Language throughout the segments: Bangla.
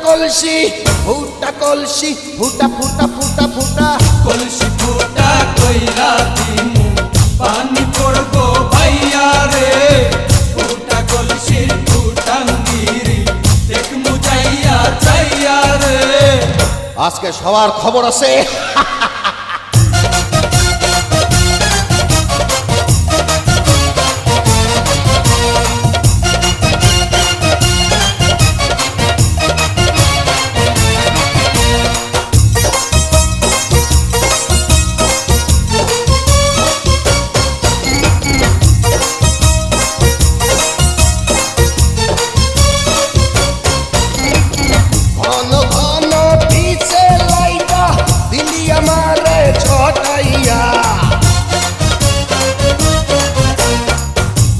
কলসি ফুটা কলসি ফুটা ফুটা ফুটা ফুটা কলসি ফুটা কইরা দিমু পানি পড়বো ভাইয়া রে ফুটা কলসির ফুটাঙ্গিরি দেখমু যাইয়া যাইয়া রে আজকে সবার খবর আছে ঘন ঘন পিছে লাইটা দিলি আমারে ছটাইয়া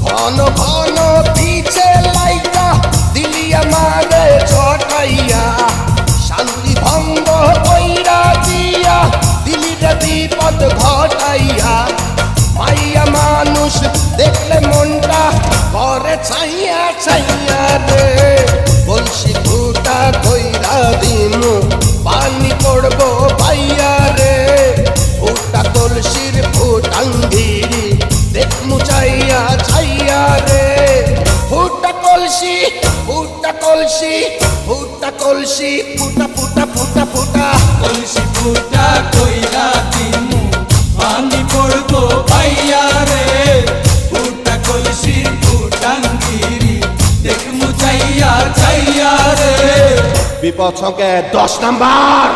ঘন ঘন পিছে লাইটা দিলি আমারে ছটাইয়া শান্তি ভঙ্গ কইরা দিয়া দিলি রে বিপদ ঘটাইয়া মাইয়া মানুষ দেখলে মনটা করে ছাইয়া ছাইয়া রে কলসি ফুটা কইরা দিমু পানি পড়বো ভাইয়া রে ফুটা কলসির ফুটাঙ্গিরি দেখমু চাইয়া ছাইয়া রে ফুটা কলসি ফুটা কলসি ফুটা কলসি ফুটা ফুটা ফুটা ফুটা কলসি ফুটা কইরা দিমু পানি পড়বো ভাইয়া রে ফুটা কলসির ফুটাঙ্গিরি দেখমু যাইয়া যাইয়া রে বিপদ সংকেত 10 নাম্বার